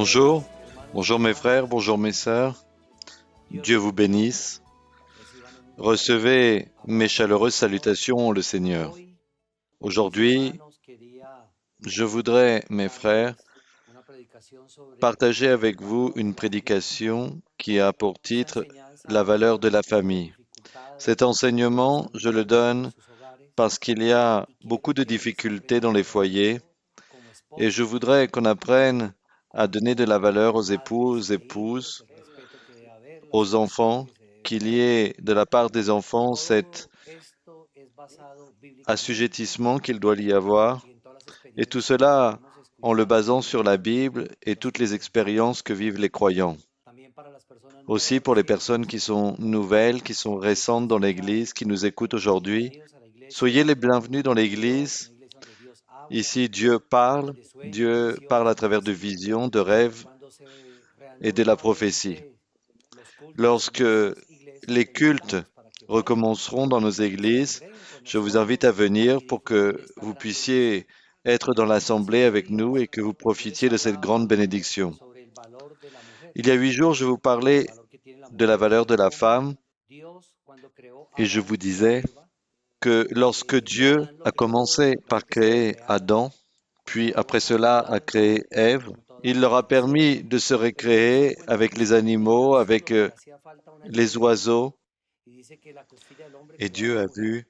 Bonjour, bonjour mes frères, bonjour mes sœurs. Dieu vous bénisse. Recevez mes chaleureuses salutations, le Seigneur. Aujourd'hui, je voudrais, mes frères, partager avec vous une prédication qui a pour titre La valeur de la famille. Cet enseignement, je le donne parce qu'il y a beaucoup de difficultés dans les foyers et je voudrais qu'on apprenne à donner de la valeur aux époux, aux épouses, aux enfants, qu'il y ait de la part des enfants cet assujettissement qu'il doit y avoir, et tout cela en le basant sur la Bible et toutes les expériences que vivent les croyants. Aussi pour les personnes qui sont nouvelles, qui sont récentes dans l'Église, qui nous écoutent aujourd'hui, soyez les bienvenus dans l'Église. Ici, Dieu parle à travers de visions, de rêves et de la prophétie. Lorsque les cultes recommenceront dans nos églises, je vous invite à venir pour que vous puissiez être dans l'assemblée avec nous et que vous profitiez de cette grande bénédiction. Il y a 8 jours, je vous parlais de la valeur de la femme et je vous disais que lorsque Dieu a commencé par créer Adam, puis après cela a créé Ève, il leur a permis de se recréer avec les animaux, avec les oiseaux. Et Dieu a vu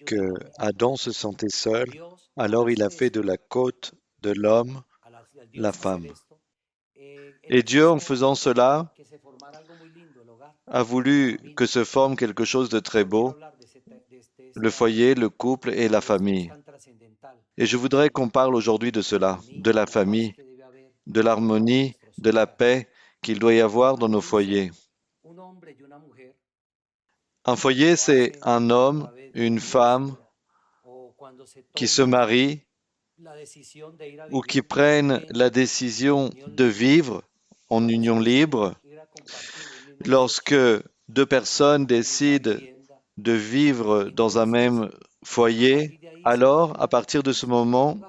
que Adam se sentait seul, alors il a fait de la côte de l'homme la femme. Et Dieu, en faisant cela, a voulu que se forme quelque chose de très beau, le foyer, le couple et la famille. Et je voudrais qu'on parle aujourd'hui de cela, de la famille, de l'harmonie, de la paix qu'il doit y avoir dans nos foyers. Un foyer, c'est un homme, une femme qui se marient ou qui prennent la décision de vivre en union libre. Lorsque deux personnes décident de vivre dans un même foyer, alors, à partir de ce moment,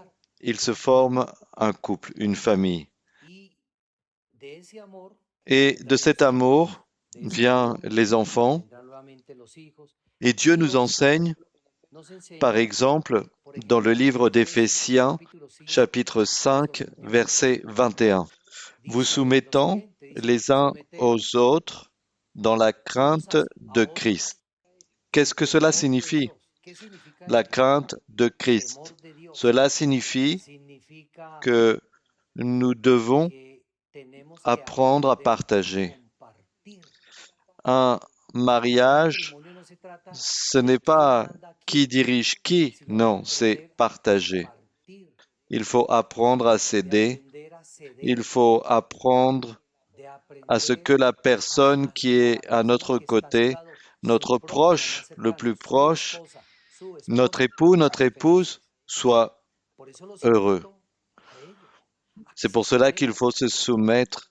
ils se forment un couple, une famille. Et de cet amour viennent les enfants. Et Dieu nous enseigne, par exemple, dans le livre d'Éphésiens, chapitre 5, verset 21. Vous soumettant les uns aux autres dans la crainte de Christ. Qu'est-ce que cela signifie? La crainte de Christ. Cela signifie que nous devons apprendre à partager. Un mariage, ce n'est pas qui dirige qui, non, c'est partager. Il faut apprendre à céder, il faut apprendre à ce que la personne qui est à notre côté, notre proche, le plus proche, notre époux, notre épouse, soit heureux. C'est pour cela qu'il faut se soumettre.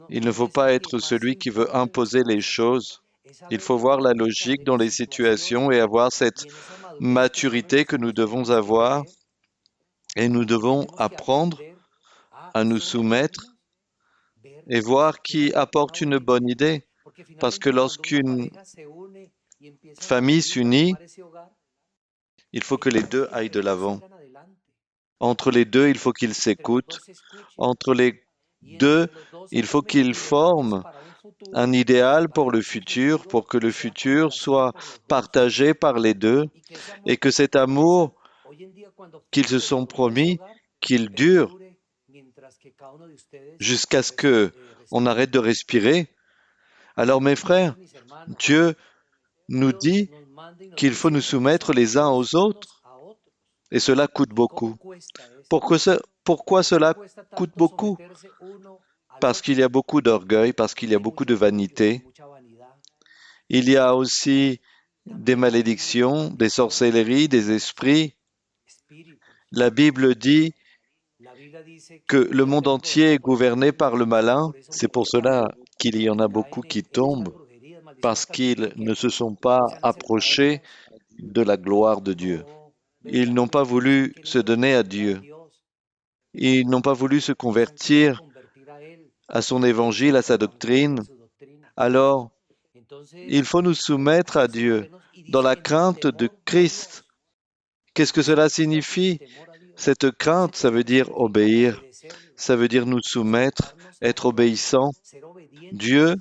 Il ne faut pas être celui qui veut imposer les choses. Il faut voir la logique dans les situations et avoir cette maturité que nous devons avoir. Et nous devons apprendre à nous soumettre et voir qui apporte une bonne idée. Parce que lorsqu'une famille s'unit, il faut que les deux aillent de l'avant. Entre les deux, il faut qu'ils s'écoutent. Entre les deux, il faut qu'ils forment un idéal pour le futur, pour que le futur soit partagé par les deux et que cet amour qu'ils se sont promis, qu'il dure jusqu'à ce que on arrête de respirer. Alors mes frères, Dieu nous dit qu'il faut nous soumettre les uns aux autres et cela coûte beaucoup. Pourquoi cela coûte beaucoup? Parce qu'il y a beaucoup d'orgueil, parce qu'il y a beaucoup de vanité. Il y a aussi des malédictions, des sorcelleries, des esprits. La Bible dit que le monde entier est gouverné par le malin. C'est pour cela qu'il y en a beaucoup qui tombent, parce qu'ils ne se sont pas approchés de la gloire de Dieu. Ils n'ont pas voulu se donner à Dieu. Ils n'ont pas voulu se convertir à son évangile, à sa doctrine, alors il faut nous soumettre à Dieu dans la crainte de Christ. Qu'est-ce que cela signifie? Cette crainte, ça veut dire obéir, ça veut dire nous soumettre, être obéissant. Dieu,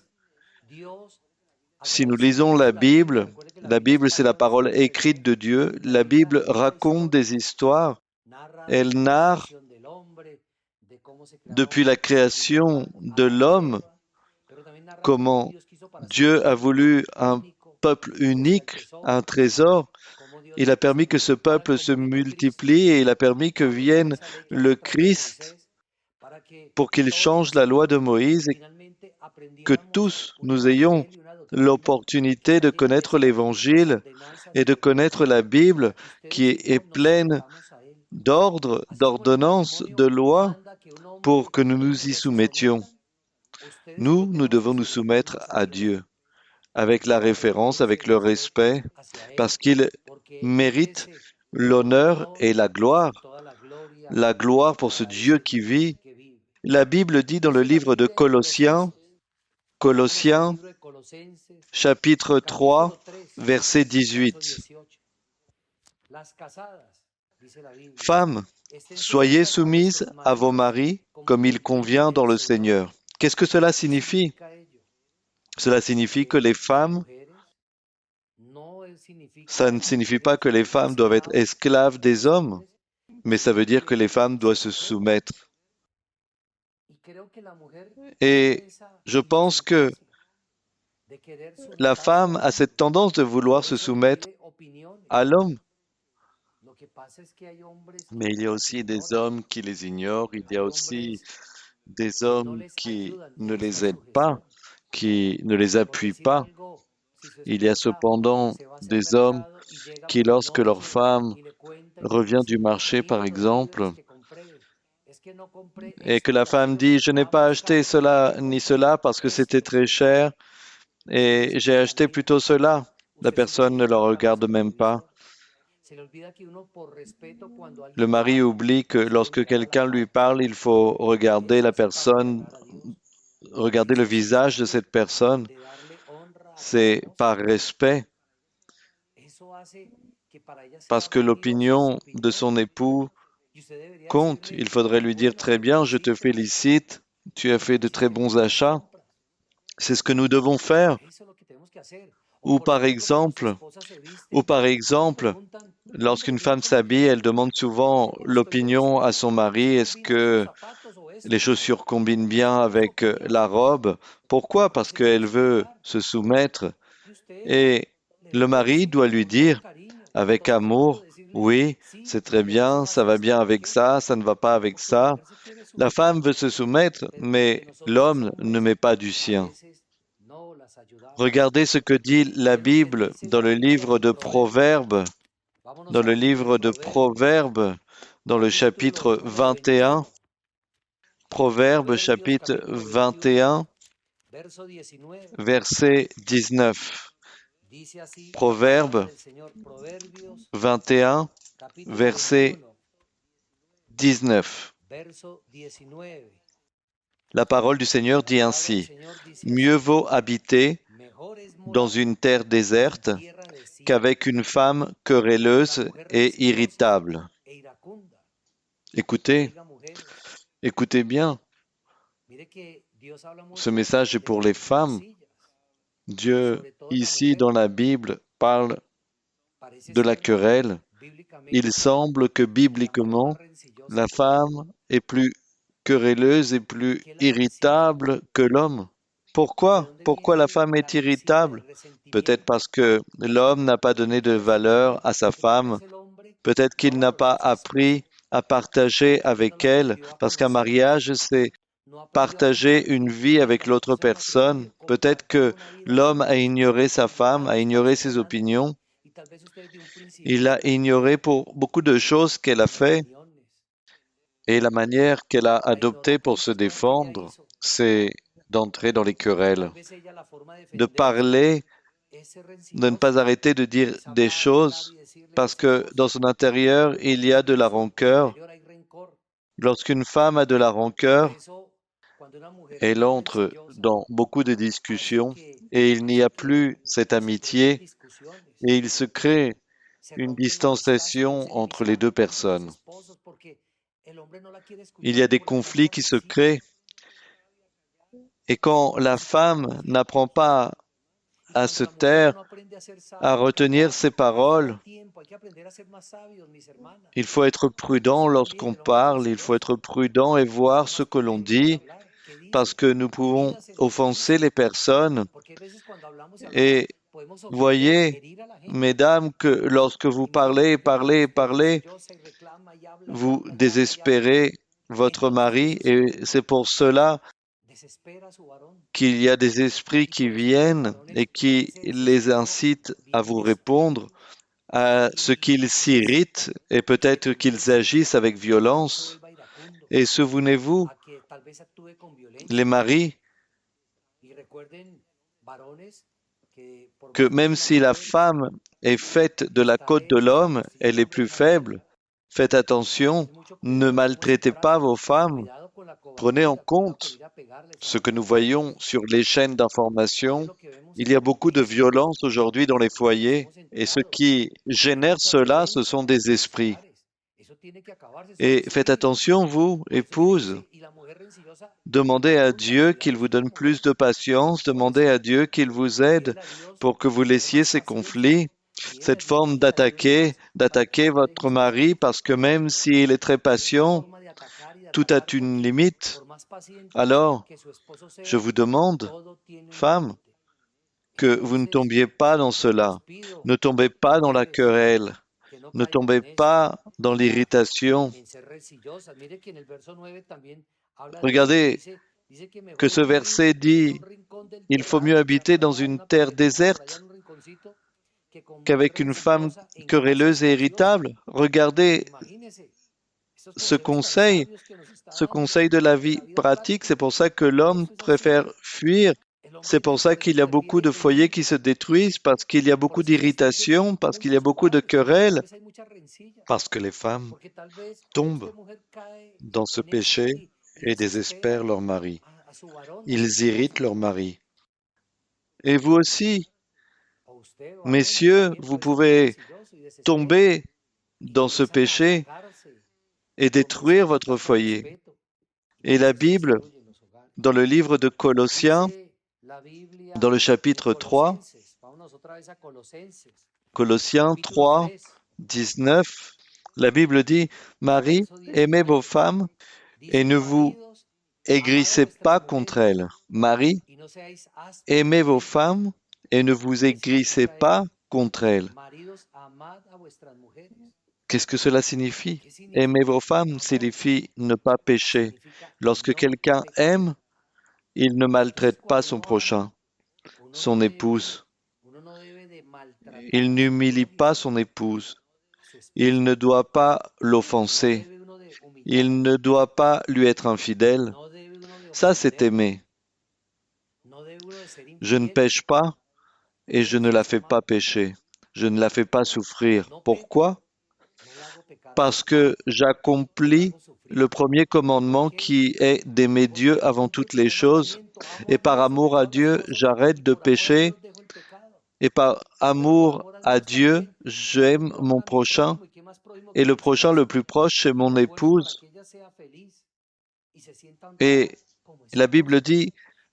si nous lisons la Bible c'est la parole écrite de Dieu. La Bible raconte des histoires. Elle narre depuis la création de l'homme comment Dieu a voulu un peuple unique, un trésor. Il a permis que ce peuple se multiplie et il a permis que vienne le Christ pour qu'il change la loi de Moïse et que tous nous ayons l'opportunité de connaître l'Évangile et de connaître la Bible qui est pleine d'ordres, d'ordonnances, de lois pour que nous nous y soumettions. Nous devons nous soumettre à Dieu avec la référence, avec le respect, parce qu'il mérite l'honneur et la gloire pour ce Dieu qui vit. La Bible dit dans le livre de Colossiens, chapitre 3, verset 18, Femmes, soyez soumises à vos maris comme il convient dans le Seigneur. Qu'est-ce que cela signifie? Cela signifie que les femmes, ça ne signifie pas que les femmes doivent être esclaves des hommes, mais ça veut dire que les femmes doivent se soumettre. Et je pense que la femme a cette tendance de vouloir se soumettre à l'homme. Mais il y a aussi des hommes qui les ignorent, il y a aussi des hommes qui ne les aident pas, qui ne les appuient pas. Il y a cependant des hommes qui, lorsque leur femme revient du marché, par exemple, et que la femme dit, je n'ai pas acheté cela ni cela parce que c'était très cher et j'ai acheté plutôt cela. La personne ne le regarde même pas. Le mari oublie que lorsque quelqu'un lui parle, il faut regarder la personne, regarder le visage de cette personne. C'est par respect, parce que l'opinion de son époux compte. Il faudrait lui dire très bien, je te félicite, tu as fait de très bons achats. C'est ce que nous devons faire. Ou par exemple, lorsqu'une femme s'habille, elle demande souvent l'opinion à son mari. Est-ce que les chaussures combinent bien avec la robe? Pourquoi? Parce qu'elle veut se soumettre. Et le mari doit lui dire avec amour, oui, c'est très bien, ça va bien avec ça ne va pas avec ça. La femme veut se soumettre, mais l'homme ne met pas du sien. Regardez ce que dit la Bible dans le livre de Proverbes, dans le chapitre 21, Proverbes chapitre 21, verset 19. Proverbes 21, verset 19. La parole du Seigneur dit ainsi, mieux vaut habiter dans une terre déserte qu'avec une femme querelleuse et irritable. Écoutez bien, ce message est pour les femmes. Dieu, ici dans la Bible, parle de la querelle. Il semble que bibliquement, la femme est plus querelleuse et plus irritable que l'homme. Pourquoi? Pourquoi la femme est irritable? Peut-être parce que l'homme n'a pas donné de valeur à sa femme. Peut-être qu'il n'a pas appris à partager avec elle, parce qu'un mariage, c'est partager une vie avec l'autre personne. Peut-être que l'homme a ignoré sa femme, a ignoré ses opinions. Il a ignoré pour beaucoup de choses qu'elle a fait. Et la manière qu'elle a adoptée pour se défendre, c'est d'entrer dans les querelles, de parler, de ne pas arrêter de dire des choses, parce que dans son intérieur, il y a de la rancœur. Lorsqu'une femme a de la rancœur, elle entre dans beaucoup de discussions et il n'y a plus cette amitié et il se crée une distanciation entre les deux personnes. Il y a des conflits qui se créent et quand la femme n'apprend pas à se taire, à retenir ses paroles, il faut être prudent lorsqu'on parle, il faut être prudent et voir ce que l'on dit, parce que nous pouvons offenser les personnes. Et voyez, mesdames, que lorsque vous parlez, parlez, parlez, vous désespérez votre mari et c'est pour cela qu'il y a des esprits qui viennent et qui les incitent à vous répondre, à ce qu'ils s'irritent et peut-être qu'ils agissent avec violence. Et souvenez-vous, les maris, que même si la femme est faite de la côte de l'homme, elle est plus faible. Faites attention, ne maltraitez pas vos femmes. Prenez en compte ce que nous voyons sur les chaînes d'information. Il y a beaucoup de violence aujourd'hui dans les foyers et ce qui génère cela, ce sont des esprits. Et faites attention, vous, épouses, demandez à Dieu qu'il vous donne plus de patience, demandez à Dieu qu'il vous aide pour que vous laissiez ces conflits, cette forme d'attaquer votre mari, parce que même s'il est très patient, tout a une limite. Alors, je vous demande, femmes, que vous ne tombiez pas dans cela. Ne tombez pas dans la querelle. Ne tombez pas dans l'irritation. Regardez que ce verset dit, il faut mieux habiter dans une terre déserte qu'avec une femme querelleuse et irritable. Regardez ce conseil de la vie pratique. C'est pour ça que l'homme préfère fuir. C'est pour ça qu'il y a beaucoup de foyers qui se détruisent, parce qu'il y a beaucoup d'irritation, parce qu'il y a beaucoup de querelles, parce que les femmes tombent dans ce péché et désespèrent leur mari. Ils irritent leur mari. Et vous aussi, messieurs, vous pouvez tomber dans ce péché et détruire votre foyer. Et la Bible, dans le livre de Colossiens, dans le chapitre 3, Colossiens 3, 19, la Bible dit, Marie, aimez vos femmes et ne vous aigrissez pas contre elles. Marie, aimez vos femmes et ne vous aigrissez pas contre elles. Qu'est-ce que cela signifie? Aimer vos femmes signifie ne pas pécher. Lorsque quelqu'un aime, il ne maltraite pas son prochain, son épouse. Il n'humilie pas son épouse. Il ne doit pas l'offenser. Il ne doit pas lui être infidèle. Ça, c'est aimer. Je ne pêche pas et je ne la fais pas pécher. Je ne la fais pas souffrir. Pourquoi? Parce que j'accomplis le premier commandement qui est d'aimer Dieu avant toutes les choses. Et par amour à Dieu, j'arrête de pécher. Et par amour à Dieu, j'aime mon prochain. Et le prochain le plus proche, c'est mon épouse. Et la Bible dit,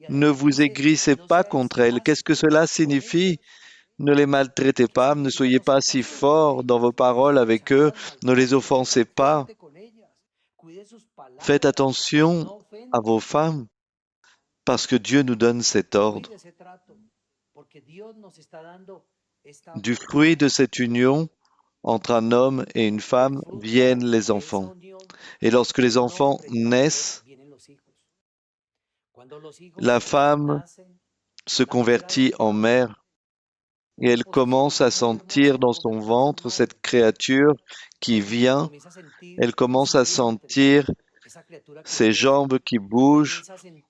ne vous aigrissez pas contre elles. Qu'est-ce que cela signifie? Ne les maltraitez pas, ne soyez pas si forts dans vos paroles avec eux, ne les offensez pas. Faites attention à vos femmes, parce que Dieu nous donne cet ordre. Du fruit de cette union entre un homme et une femme viennent les enfants. Et lorsque les enfants naissent, la femme se convertit en mère et elle commence à sentir dans son ventre cette créature qui vient. Elle commence à sentir ses jambes qui bougent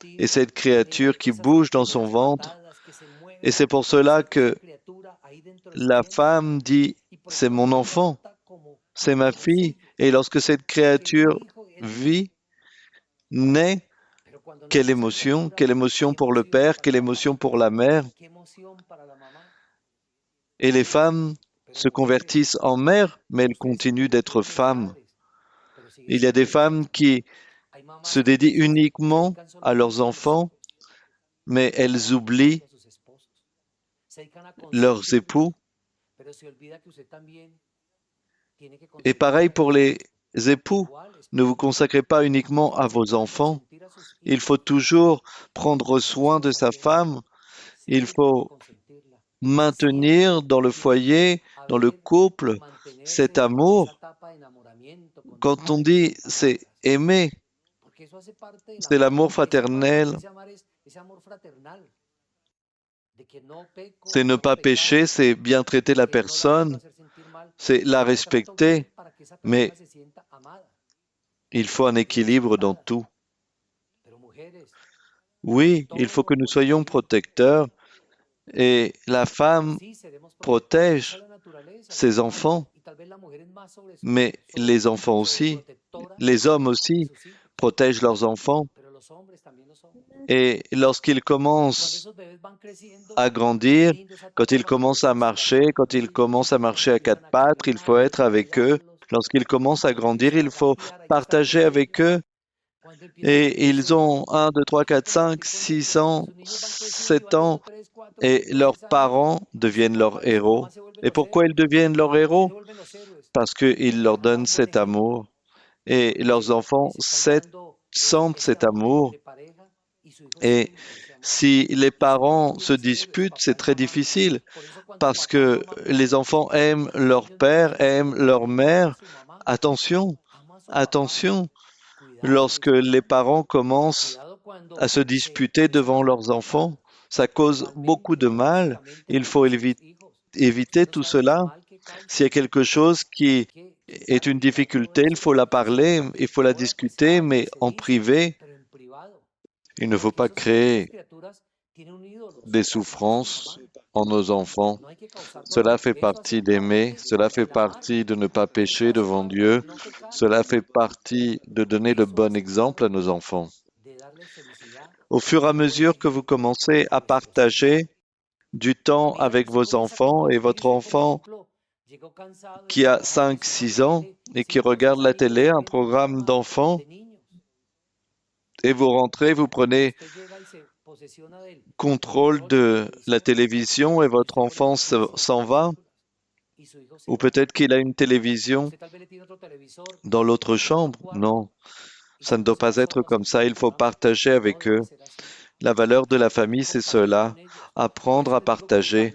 et cette créature qui bouge dans son ventre. Et c'est pour cela que la femme dit, c'est mon enfant, c'est ma fille. Et lorsque cette créature vit, naît, quelle émotion? Quelle émotion pour le père? Quelle émotion pour la mère? Et les femmes se convertissent en mères, mais elles continuent d'être femmes. Il y a des femmes qui se dédient uniquement à leurs enfants, mais elles oublient leurs époux. Et pareil pour les époux. Ne vous consacrez pas uniquement à vos enfants. Il faut toujours prendre soin de sa femme. Il faut maintenir dans le foyer, dans le couple, cet amour. Quand on dit c'est aimer, c'est l'amour fraternel, c'est ne pas pécher, c'est bien traiter la personne, c'est la respecter, mais il faut un équilibre dans tout. Oui, il faut que nous soyons protecteurs et la femme protège ses enfants, mais les enfants aussi, les hommes aussi protègent leurs enfants. Et lorsqu'ils commencent à grandir, quand ils commencent à marcher, quand ils commencent à marcher à quatre pattes, il faut être avec eux. Lorsqu'ils commencent à grandir, il faut partager avec eux. Et ils ont 1, 2, 3, 4, 5, 6 ans, 7 ans, et leurs parents deviennent leurs héros. Et pourquoi ils deviennent leurs héros? Parce qu'ils leur donnent cet amour. Et leurs enfants sentent cet amour. Et si les parents se disputent, c'est très difficile parce que les enfants aiment leur père, aiment leur mère. Attention, attention, lorsque les parents commencent à se disputer devant leurs enfants, ça cause beaucoup de mal. Il faut éviter tout cela. S'il y a quelque chose qui est une difficulté, il faut la parler, il faut la discuter, mais en privé. Il ne faut pas créer des souffrances en nos enfants. Cela fait partie d'aimer, cela fait partie de ne pas pécher devant Dieu, cela fait partie de donner le bon exemple à nos enfants. Au fur et à mesure que vous commencez à partager du temps avec vos enfants et votre enfant qui a 5, 6 ans et qui regarde la télé, un programme d'enfants, et vous rentrez, vous prenez contrôle de la télévision et votre enfant s'en va, ou peut-être qu'il a une télévision dans l'autre chambre. Non, ça ne doit pas être comme ça. Il faut partager avec eux. La valeur de la famille, c'est cela. Apprendre à partager,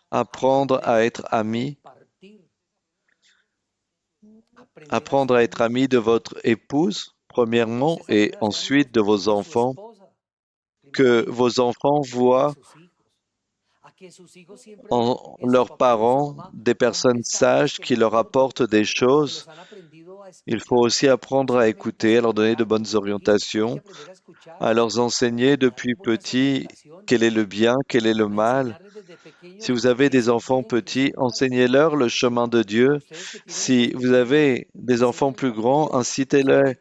apprendre à être ami, apprendre à être ami de votre épouse, premièrement, et ensuite de vos enfants. Que vos enfants voient en leurs parents des personnes sages qui leur apportent des choses. Il faut aussi apprendre à écouter, à leur donner de bonnes orientations, à leur enseigner depuis petit quel est le bien, quel est le mal. Si vous avez des enfants petits, enseignez-leur le chemin de Dieu. Si vous avez des enfants plus grands, incitez-les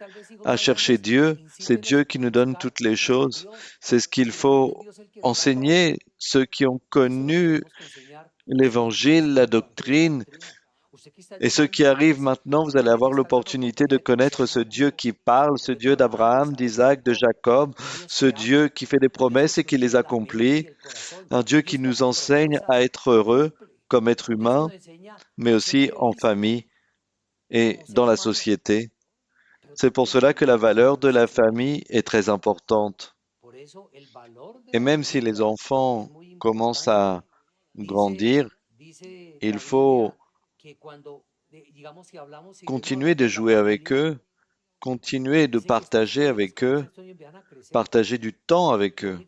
à chercher Dieu. C'est Dieu qui nous donne toutes les choses. C'est ce qu'il faut enseigner. Ceux qui ont connu l'Évangile, la doctrine, et ceux qui arrivent maintenant, vous allez avoir l'opportunité de connaître ce Dieu qui parle, ce Dieu d'Abraham, d'Isaac, de Jacob, ce Dieu qui fait des promesses et qui les accomplit, un Dieu qui nous enseigne à être heureux comme être humain, mais aussi en famille et dans la société. C'est pour cela que la valeur de la famille est très importante. Et même si les enfants commencent à grandir, il faut continuer de jouer avec eux, continuer de partager avec eux, partager du temps avec eux.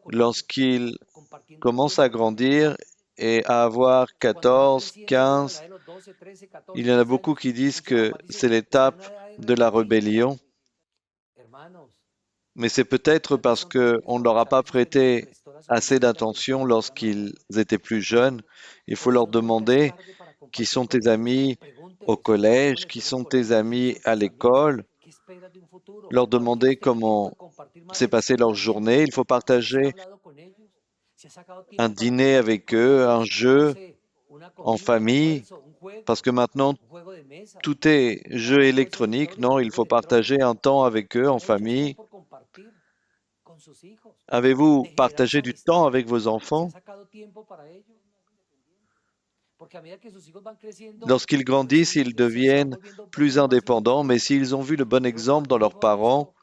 Lorsqu'ils commencent à grandir et à avoir 14, 15, il y en a beaucoup qui disent que c'est l'étape de la rébellion. Mais c'est peut-être parce qu'on ne leur a pas prêté assez d'attention lorsqu'ils étaient plus jeunes. Il faut leur demander qui sont tes amis au collège, qui sont tes amis à l'école. leur demander comment s'est passée leur journée. Il faut partager un dîner avec eux, un jeu en famille, parce que maintenant, tout est jeu électronique. Non, il faut partager un temps avec eux en famille. Avez-vous partagé du temps avec vos enfants? Lorsqu'ils grandissent, ils deviennent plus indépendants, mais s'ils ont vu le bon exemple dans leurs parents,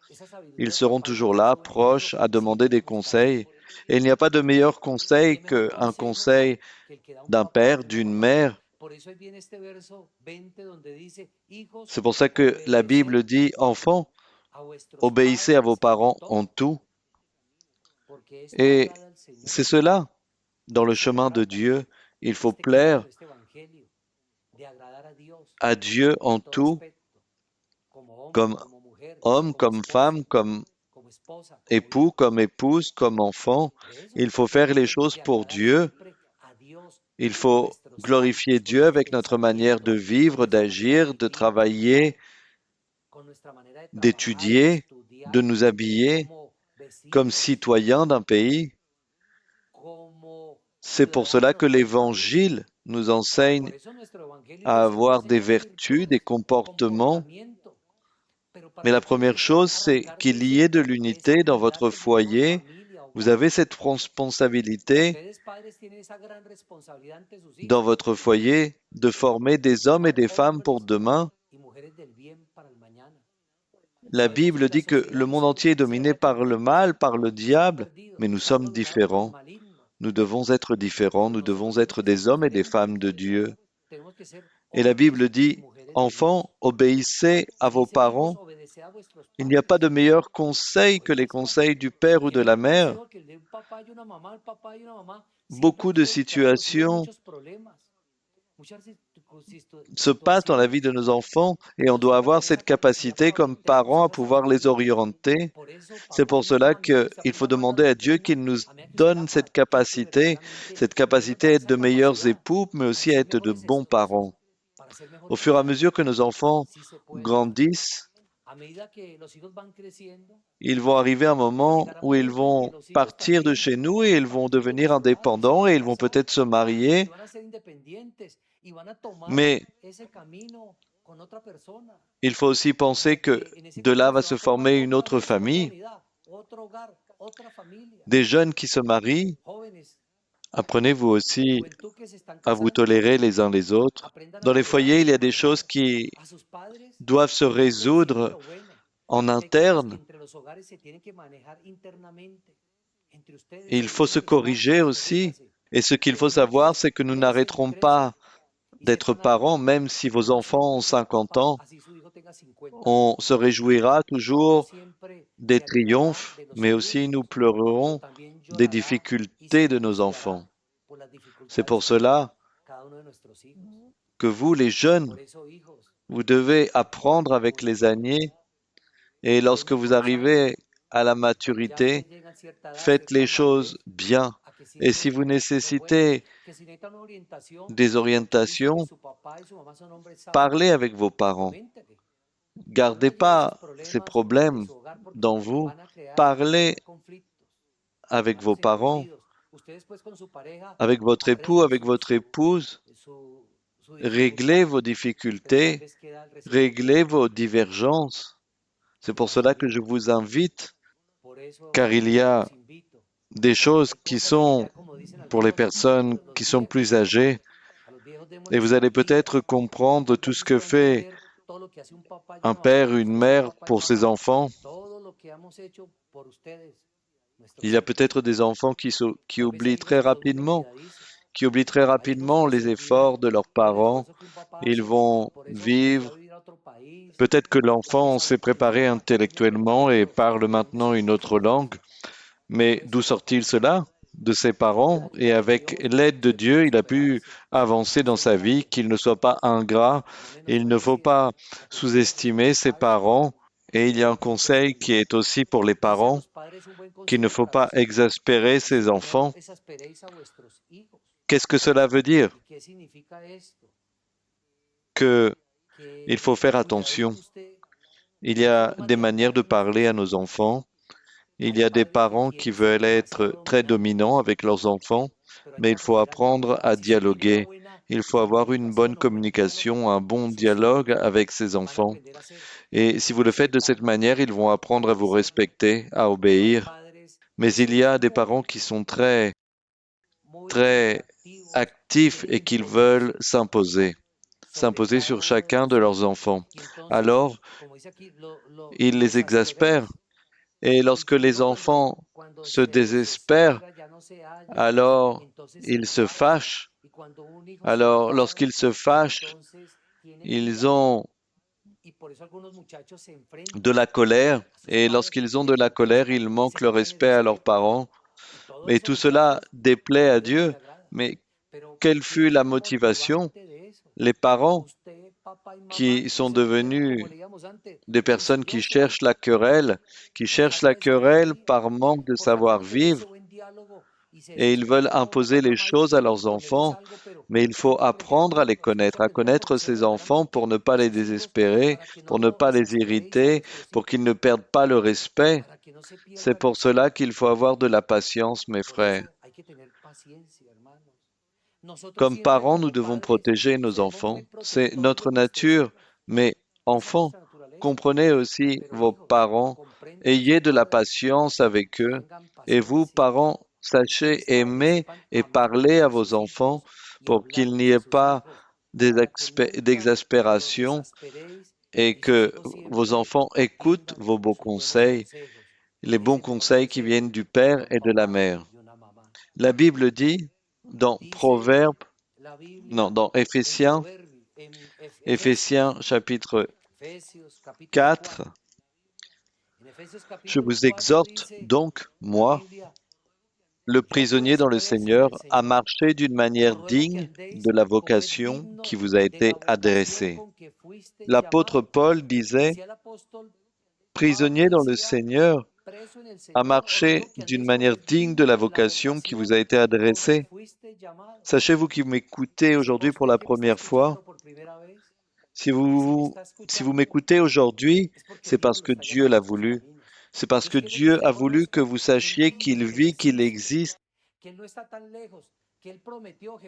ils seront toujours là, proches, à demander des conseils. Et il n'y a pas de meilleur conseil qu'un conseil d'un père, d'une mère. C'est pour ça que la Bible dit, enfants, obéissez à vos parents en tout. Et c'est cela, dans le chemin de Dieu, il faut plaire à Dieu en tout, comme homme, comme femme, comme époux, comme épouse, comme enfant. Il faut faire les choses pour Dieu. Il faut glorifier Dieu avec notre manière de vivre, d'agir, de travailler, d'étudier, de nous habiller comme citoyens d'un pays. C'est pour cela que l'Évangile nous enseigne à avoir des vertus, des comportements. Mais la première chose, c'est qu'il y ait de l'unité dans votre foyer. Vous avez cette responsabilité dans votre foyer de former des hommes et des femmes pour demain. La Bible dit que le monde entier est dominé par le mal, par le diable, mais nous sommes différents. Nous devons être différents, nous devons être des hommes et des femmes de Dieu. Et la Bible dit, enfants, obéissez à vos parents. Il n'y a pas de meilleur conseil que les conseils du père ou de la mère. Beaucoup de situations se passent dans la vie de nos enfants et on doit avoir cette capacité comme parents à pouvoir les orienter. C'est pour cela qu'il faut demander à Dieu qu'il nous donne cette capacité à être de meilleurs époux, mais aussi à être de bons parents. Au fur et à mesure que nos enfants grandissent, ils vont arriver à un moment où ils vont partir de chez nous et ils vont devenir indépendants et ils vont peut-être se marier, mais il faut aussi penser que de là va se former une autre famille, des jeunes qui se marient. Apprenez vous aussi à vous tolérer les uns les autres. Dans les foyers, il y a des choses qui doivent se résoudre en interne. Il faut se corriger aussi. Et ce qu'il faut savoir, c'est que nous n'arrêterons pas d'être parents, même si vos enfants ont 50 ans. On se réjouira toujours des triomphes, mais aussi nous pleurerons des difficultés de nos enfants. C'est pour cela que vous, les jeunes, vous devez apprendre avec les années et lorsque vous arrivez à la maturité, faites les choses bien. Et si vous nécessitez des orientations, parlez avec vos parents. Gardez pas ces problèmes dans vous. Parlez avec vos parents, avec votre époux, avec votre épouse. Réglez vos difficultés, réglez vos divergences. C'est pour cela que je vous invite, car il y a des choses qui sont pour les personnes qui sont plus âgées, et vous allez peut-être comprendre tout ce que fait un père, une mère pour ses enfants. Il y a peut-être des enfants qui oublient très rapidement, les efforts de leurs parents. Ils vont vivre. Peut-être que l'enfant s'est préparé intellectuellement et parle maintenant une autre langue, mais d'où sort-il cela? De ses parents, et avec l'aide de Dieu, il a pu avancer dans sa vie, qu'il ne soit pas ingrat. Il ne faut pas sous-estimer ses parents. Et il y a un conseil qui est aussi pour les parents, qu'il ne faut pas exaspérer ses enfants. Qu'est-ce que cela veut dire? Qu'il faut faire attention. Il y a des manières de parler à nos enfants. Il y a des parents qui veulent être très dominants avec leurs enfants, mais il faut apprendre à dialoguer. Il faut avoir une bonne communication, un bon dialogue avec ses enfants. Et si vous le faites de cette manière, ils vont apprendre à vous respecter, à obéir. Mais il y a des parents qui sont très actifs et qui veulent s'imposer sur chacun de leurs enfants. Alors, ils les exaspèrent. Et lorsque les enfants se désespèrent, alors ils se fâchent. Alors, lorsqu'ils se fâchent, ils ont de la colère. Et lorsqu'ils ont de la colère, ils manquent le respect à leurs parents. Mais tout cela déplaît à Dieu. Mais quelle fut la motivation? Les parents qui sont devenus des personnes qui cherchent la querelle par manque de savoir-vivre, et ils veulent imposer les choses à leurs enfants, mais il faut apprendre à connaître ces enfants pour ne pas les désespérer, pour ne pas les irriter, pour qu'ils ne perdent pas le respect. C'est pour cela qu'il faut avoir de la patience, mes frères. Comme parents, nous devons protéger nos enfants. C'est notre nature, mais enfants, comprenez aussi vos parents, ayez de la patience avec eux, et vous, parents, sachez aimer et parler à vos enfants pour qu'il n'y ait pas d'exaspération et que vos enfants écoutent vos beaux conseils, les bons conseils qui viennent du père et de la mère. La Bible dit dans Proverbes, non, dans Éphésiens chapitre 4, je vous exhorte donc, moi, le prisonnier dans le Seigneur, à marcher d'une manière digne de la vocation qui vous a été adressée. L'apôtre Paul disait, prisonnier dans le Seigneur, à marcher d'une manière digne de la vocation qui vous a été adressée. Sachez-vous qui m'écoutez aujourd'hui pour la première fois, si vous, si vous m'écoutez aujourd'hui, c'est parce que Dieu l'a voulu. C'est parce que Dieu a voulu que vous sachiez qu'il vit, qu'il existe,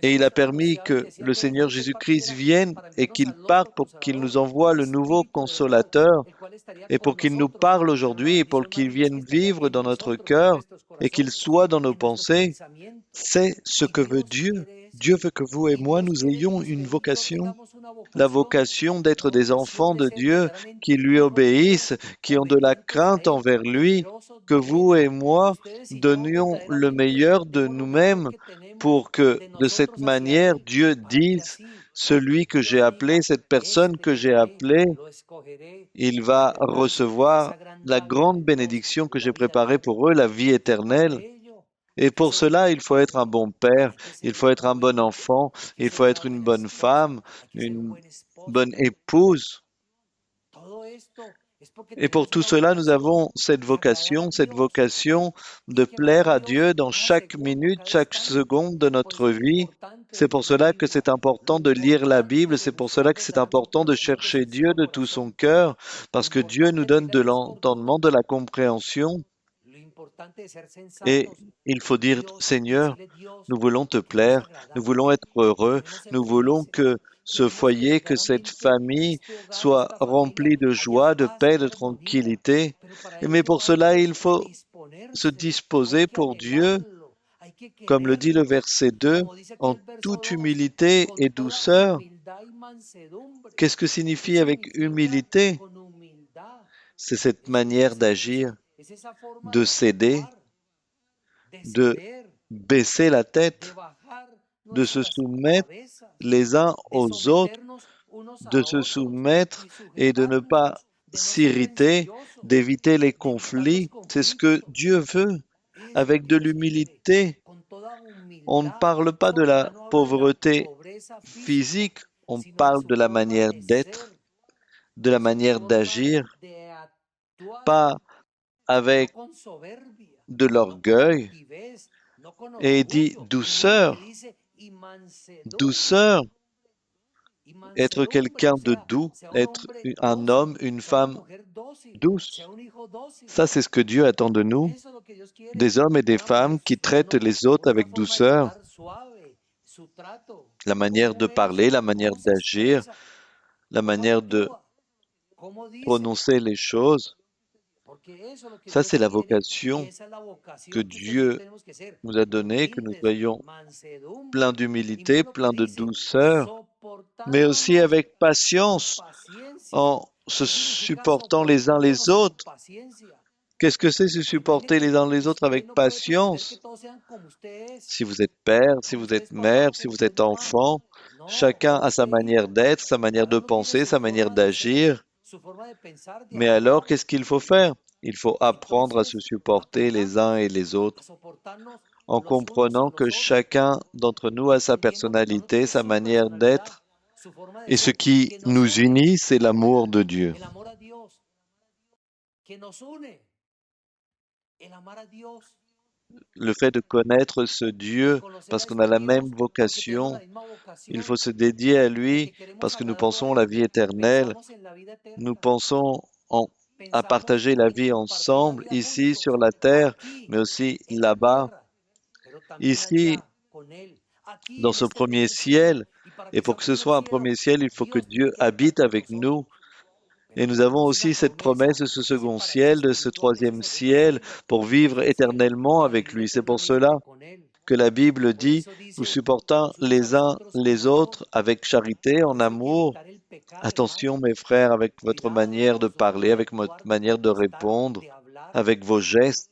et il a permis que le Seigneur Jésus-Christ vienne et qu'il parte pour qu'il nous envoie le nouveau consolateur et pour qu'il nous parle aujourd'hui et pour qu'il vienne vivre dans notre cœur et qu'il soit dans nos pensées. C'est ce que veut Dieu. Dieu veut que vous et moi, nous ayons une vocation, la vocation d'être des enfants de Dieu qui lui obéissent, qui ont de la crainte envers lui, que vous et moi donnions le meilleur de nous-mêmes pour que de cette manière Dieu dise, celui que j'ai appelé, cette personne que j'ai appelée, il va recevoir la grande bénédiction que j'ai préparée pour eux, la vie éternelle. Et pour cela, il faut être un bon père, il faut être un bon enfant, il faut être une bonne femme, une bonne épouse. Et pour tout cela, nous avons cette vocation de plaire à Dieu dans chaque minute, chaque seconde de notre vie. C'est pour cela que c'est important de lire la Bible, c'est pour cela que c'est important de chercher Dieu de tout son cœur, parce que Dieu nous donne de l'entendement, de la compréhension. Et il faut dire, Seigneur, nous voulons te plaire, nous voulons être heureux, nous voulons que ce foyer, que cette famille soit remplie de joie, de paix, de tranquillité. Mais pour cela, il faut se disposer pour Dieu, comme le dit le verset 2, en toute humilité et douceur. Qu'est-ce que signifie avec humilité? C'est cette manière d'agir, de céder, de baisser la tête, de se soumettre les uns aux autres, de se soumettre et de ne pas s'irriter, d'éviter les conflits. C'est ce que Dieu veut, avec de l'humilité. On ne parle pas de la pauvreté physique, on parle de la manière d'être, de la manière d'agir, pas avec de l'orgueil. Et il dit douceur, douceur. être quelqu'un de doux, être un homme, une femme douce. Ça, c'est ce que Dieu attend de nous, des hommes et des femmes qui traitent les autres avec douceur, la manière de parler, la manière d'agir, la manière de prononcer les choses. Ça, c'est la vocation que Dieu nous a donnée, que nous soyons pleins d'humilité, pleins de douceur, mais aussi avec patience, en se supportant les uns les autres. Qu'est-ce que c'est se supporter les uns les autres avec patience? Si vous êtes père, si vous êtes mère, si vous êtes enfant, chacun a sa manière d'être, sa manière de penser, sa manière d'agir. Mais alors, qu'est-ce qu'il faut faire? Il faut apprendre à se supporter les uns et les autres en comprenant que chacun d'entre nous a sa personnalité, sa manière d'être, et ce qui nous unit, c'est l'amour de Dieu. Le fait de connaître ce Dieu parce qu'on a la même vocation, il faut se dédier à lui parce que nous pensons à la vie éternelle, nous pensons à partager la vie ensemble ici sur la terre, mais aussi là-bas, ici dans ce premier ciel. Et pour que ce soit un premier ciel, il faut que Dieu habite avec nous. Et nous avons aussi cette promesse de ce second ciel, de ce troisième ciel, pour vivre éternellement avec lui. C'est pour cela que la Bible dit, vous supportant les uns les autres avec charité, en amour. Attention, mes frères, avec votre manière de parler, avec votre manière de répondre, avec vos gestes.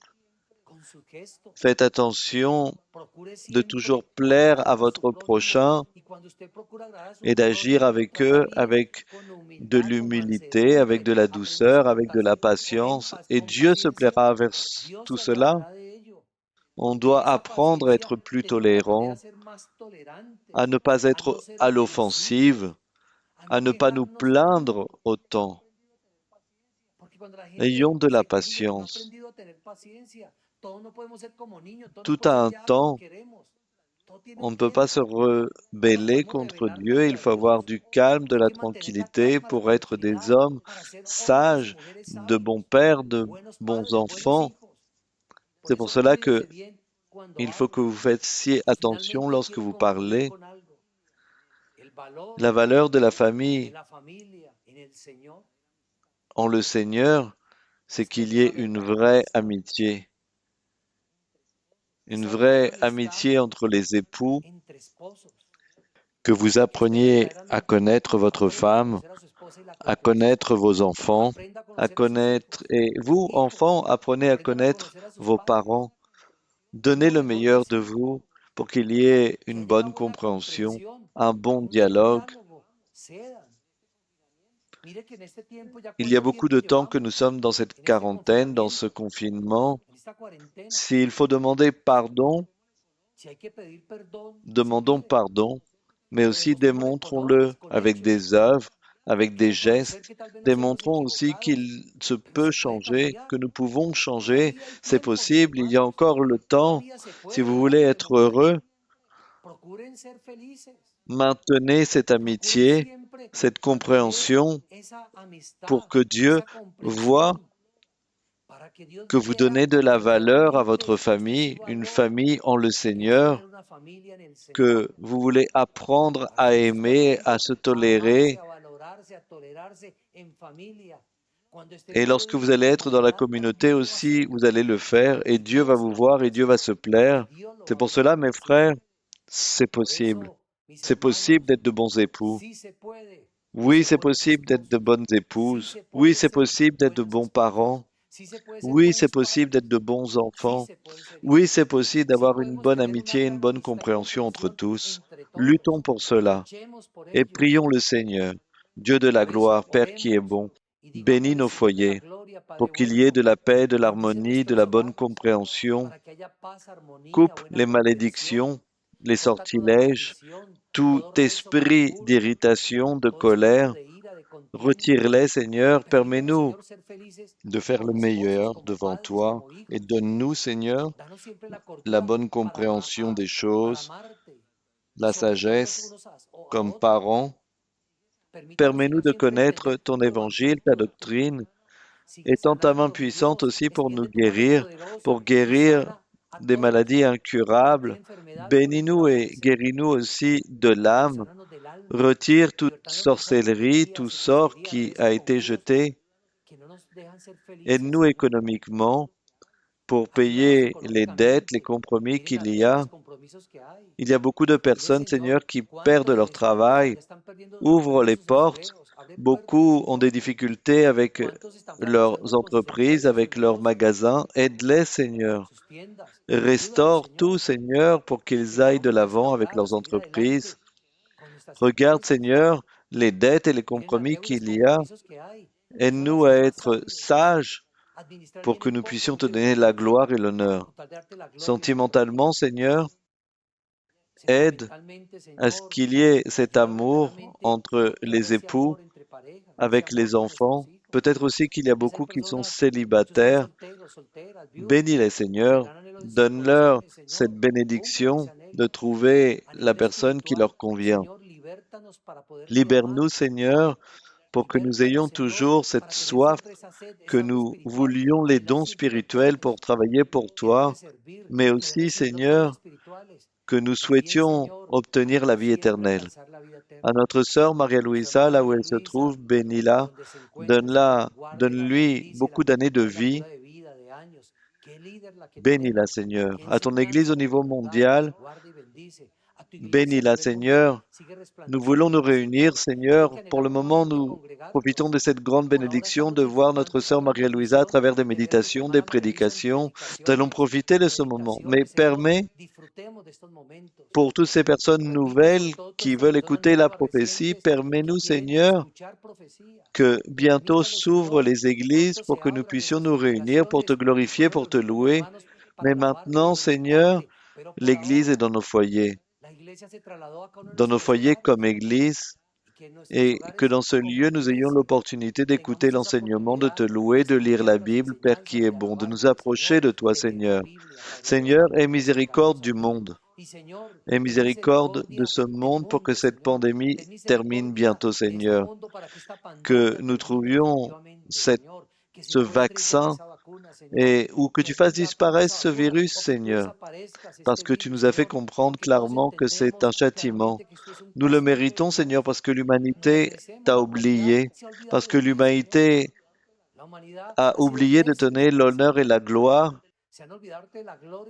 Faites attention de toujours plaire à votre prochain et d'agir avec eux avec de l'humilité, avec de la douceur, avec de la patience. Et Dieu se plaira vers tout cela. On doit apprendre à être plus tolérant, à ne pas être à l'offensive, à ne pas nous plaindre autant. Ayons de la patience. Tout a un temps. On ne peut pas se rebeller contre Dieu. Il faut avoir du calme, de la tranquillité pour être des hommes sages, de bons pères, de bons enfants. C'est pour cela que il faut que vous fassiez attention lorsque vous parlez. La valeur de la famille en le Seigneur, c'est qu'il y ait une vraie amitié. Une vraie amitié entre les époux, que vous appreniez à connaître votre femme, à connaître vos enfants, à connaître, et vous, enfants, apprenez à connaître vos parents. Donnez le meilleur de vous pour qu'il y ait une bonne compréhension, un bon dialogue. Il y a beaucoup de temps que nous sommes dans cette quarantaine, dans ce confinement. S'il faut demander pardon, demandons pardon, mais aussi démontrons-le avec des œuvres, avec des gestes. Démontrons aussi qu'il se peut changer, que nous pouvons changer. C'est possible, il y a encore le temps. Si vous voulez être heureux, maintenez cette amitié, cette compréhension pour que Dieu voit que vous donnez de la valeur à votre famille, une famille en le Seigneur, que vous voulez apprendre à aimer, à se tolérer. Et lorsque vous allez être dans la communauté aussi, vous allez le faire et Dieu va vous voir et Dieu va se plaire. C'est pour cela, mes frères, c'est possible. C'est possible d'être de bons époux. Oui, c'est possible d'être de bonnes épouses. Oui, c'est possible d'être de bons parents. Oui, c'est possible d'être de bons enfants. Oui, c'est possible d'avoir une bonne amitié, une bonne compréhension entre tous. Luttons pour cela et prions le Seigneur, Dieu de la gloire, Père qui est bon, bénis nos foyers pour qu'il y ait de la paix, de l'harmonie, de la bonne compréhension. Coupe les malédictions, les sortilèges, tout esprit d'irritation, de colère. Retire-les, Seigneur, permets-nous de faire le meilleur devant toi et donne-nous, Seigneur, la bonne compréhension des choses, la sagesse comme parents Permets-nous de connaître ton évangile, ta doctrine, et tends ta main puissante aussi pour guérir des maladies incurables. Bénis-nous et guéris-nous aussi de l'âme. Retire toute sorcellerie, tout sort qui a été jeté. Aide-nous économiquement pour payer les dettes, les compromis qu'il y a. Il y a beaucoup de personnes, Seigneur, qui perdent leur travail. Ouvre les portes. Beaucoup ont des difficultés avec leurs entreprises, avec leurs magasins. Aide-les, Seigneur. Restaure tout, Seigneur, pour qu'ils aillent de l'avant avec leurs entreprises. Regarde, Seigneur, les dettes et les compromis qu'il y a. Aide-nous à être sages pour que nous puissions te donner la gloire et l'honneur. Sentimentalement, Seigneur, aide à ce qu'il y ait cet amour entre les époux, avec les enfants. Peut-être aussi qu'il y a beaucoup qui sont célibataires. Bénis-les, Seigneur. Donne-leur cette bénédiction de trouver la personne qui leur convient. Libère-nous, Seigneur, pour que nous ayons toujours cette soif, que nous voulions les dons spirituels pour travailler pour toi, mais aussi, Seigneur, que nous souhaitions obtenir la vie éternelle. À notre sœur Maria-Louisa, là où elle se trouve, bénis-la, donne-lui beaucoup d'années de vie. Bénis-la, Seigneur. À ton Église au niveau mondial, bénis-la, Seigneur. Nous voulons nous réunir, Seigneur. Pour le moment, nous profitons de cette grande bénédiction de voir notre sœur Maria-Louisa à travers des méditations, des prédications. Nous allons profiter de ce moment. Mais permets pour toutes ces personnes nouvelles qui veulent écouter la prophétie, permets-nous, Seigneur, que bientôt s'ouvrent les églises pour que nous puissions nous réunir, pour te glorifier, pour te louer. Mais maintenant, Seigneur, l'Église est dans nos foyers comme Église, et que dans ce lieu, nous ayons l'opportunité d'écouter l'enseignement, de te louer, de lire la Bible, Père qui est bon, de nous approcher de toi, Seigneur. Seigneur, aie miséricorde du monde. Aie miséricorde de ce monde pour que cette pandémie termine bientôt, Seigneur. Que nous trouvions ce vaccin ou que tu fasses disparaître ce virus, Seigneur, parce que tu nous as fait comprendre clairement que c'est un châtiment. Nous le méritons, Seigneur, parce que l'humanité t'a oublié, parce que l'humanité a oublié de te donner l'honneur et la gloire,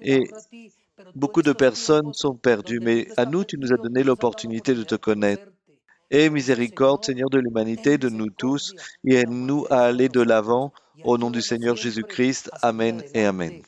et beaucoup de personnes sont perdues, mais à nous, tu nous as donné l'opportunité de te connaître. Aie miséricorde, Seigneur de l'humanité, de nous tous, et aide-nous à aller de l'avant. Au nom du Seigneur Jésus-Christ. Amen et Amen.